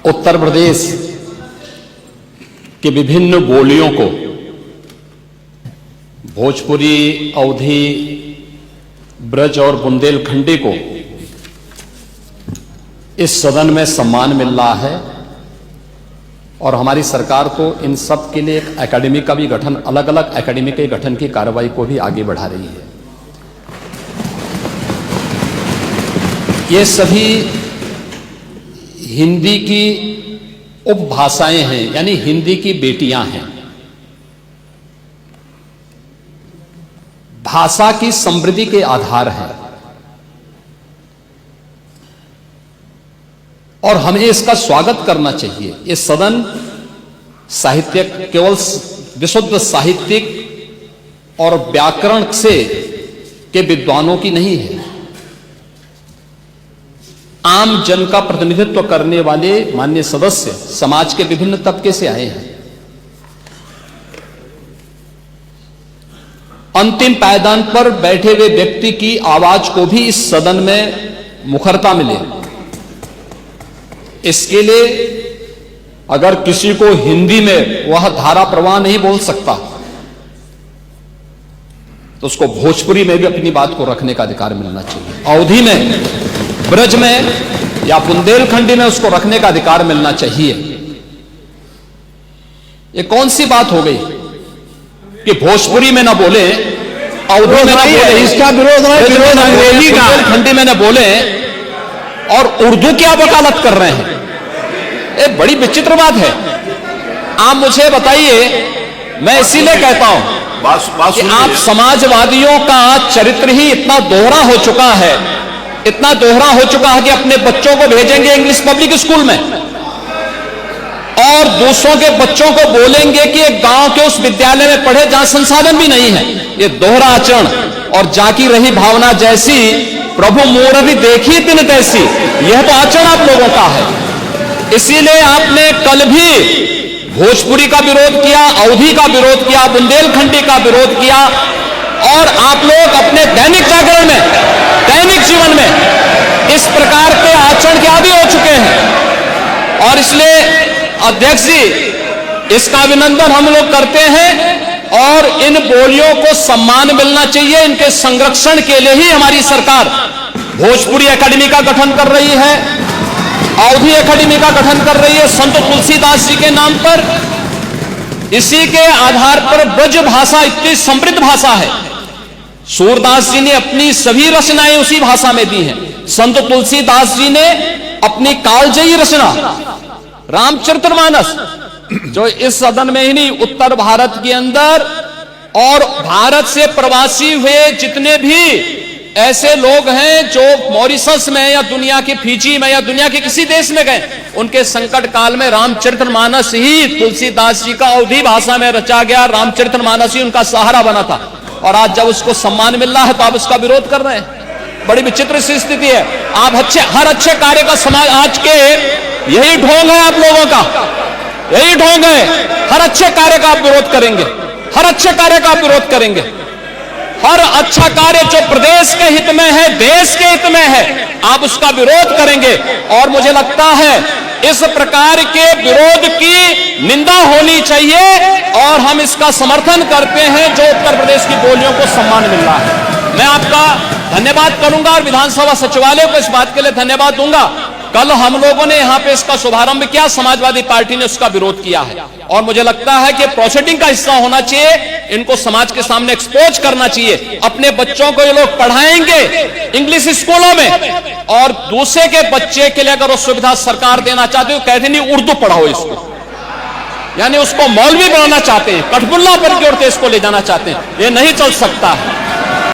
उत्तर प्रदेश की विभिन्न बोलियों को, भोजपुरी, अवधी, ब्रज और बुंदेलखंडी को इस सदन में सम्मान मिल रहा है और हमारी सरकार तो इन सब के लिए एक एकेडमी का भी गठन, अलग अलग एकेडमी के गठन की कार्रवाई को भी आगे बढ़ा रही है। ये सभी हिंदी की उपभाषाएं हैं, यानी हिंदी की बेटियां हैं। भाषा की समृद्धि के आधार हैं और हमें इसका स्वागत करना चाहिए। ये सदन साहित्यिक, केवल विशुद्ध साहित्यिक और व्याकरण से के विद्वानों की नहीं है, आम जन का प्रतिनिधित्व करने वाले माननीय सदस्य समाज के विभिन्न तबके से आए हैं। अंतिम पायदान पर बैठे हुए व्यक्ति की आवाज को भी इस सदन में मुखरता मिले, इसके लिए अगर किसी को हिंदी में वह धारा प्रवाह नहीं बोल सकता तो उसको भोजपुरी में भी अपनी बात को रखने का अधिकार मिलना चाहिए, अवधी में, ब्रज में या बुंदेलखंडी में उसको रखने का अधिकार मिलना चाहिए। ये कौन सी बात हो गई कि भोजपुरी में ना बोले, अवधी में ना बोले, इसका विरोध अंग्रेजी का, बुंदेलखंडी में ना बोले और उर्दू की आप वकालत कर रहे हैं। ये बड़ी विचित्र बात है। आप मुझे बताइए, मैं इसीलिए कहता हूं कि आप समाजवादियों का चरित्र ही इतना दोहरा हो चुका है, इतना दोहरा हो चुका है कि अपने बच्चों को भेजेंगे इंग्लिश पब्लिक स्कूल में और दूसरों के बच्चों को बोलेंगे कि एक गांव के उस विद्यालय में पढ़े जहां संसाधन भी नहीं है। ये दोहरा आचरण और जाकी रही भावना जैसी प्रभु मूर्ति देखी तिन तैसी, यह तो आचरण आप लोगों का है। इसीलिए आपने कल भी भोजपुरी का विरोध किया, अवधी का विरोध किया, बुंदेलखंडी का विरोध किया और आप लोग अपने दैनिक जागरण में, दैनिक जीवन में इस प्रकार के आचरण के आदी हो चुके हैं। और इसलिए अध्यक्ष जी, इसका अभिनंदन हम लोग करते हैं और इन बोलियों को सम्मान मिलना चाहिए। इनके संरक्षण के लिए ही हमारी सरकार भोजपुरी एकेडमी का गठन कर रही है, अवधी एकेडमी का गठन कर रही है संत तुलसीदास जी के नाम पर। इसी के आधार पर ब्रज भाषा इतनी समृद्ध भाषा है। सूरदास जी ने अपनी सभी रचनाएं उसी भाषा में दी हैं। संत तुलसीदास जी ने अपनी कालजयी रचना रामचरितमानस, जो इस सदन में ही नहीं, उत्तर भारत के अंदर और भारत से प्रवासी हुए जितने भी ऐसे लोग हैं जो मॉरिशस में या दुनिया के फिजी में या दुनिया के किसी देश में गए, उनके संकट काल में रामचरितमानस ही तुलसीदास जी का अवधी भाषा में रचा गया रामचरितमानस ही उनका सहारा बना था। और आज जब उसको सम्मान मिल रहा है तो आप उसका विरोध कर रहे हैं। बड़ी विचित्र सी स्थिति है। आप हर अच्छे कार्य का समाज, आज के यही ढोंग है आप लोगों का, यही ढोंग है। हर अच्छे कार्य का आप विरोध करेंगे, हर अच्छे कार्य का आप विरोध करेंगे। हर अच्छा कार्य जो प्रदेश के हित में है, देश के हित में है, आप उसका विरोध करेंगे। और मुझे लगता है इस प्रकार के विरोध की निंदा होनी चाहिए और हम इसका समर्थन करते हैं जो उत्तर प्रदेश की बोलियों को सम्मान मिल रहा है। मैं आपका धन्यवाद करूंगा और विधानसभा सचिवालय को इस बात के लिए धन्यवाद दूंगा। कल हम लोगों ने यहां पे इसका शुभारंभ किया, समाजवादी पार्टी ने उसका विरोध किया है और मुझे लगता है कि प्रोसीडिंग का हिस्सा होना चाहिए। इनको समाज के सामने एक्सपोज करना चाहिए। अपने बच्चों को ये लोग पढ़ाएंगे इंग्लिश स्कूलों में और दूसरे के बच्चे के लिए अगर वो सुविधा सरकार देना चाहते हो, कहते नहीं उर्दू पढ़ाओ इसको, यानी उसको मौलवी बनाना चाहते हैं, कठपुल्ला पर की ओर इसको ले जाना चाहते हैं। ये नहीं चल सकता है।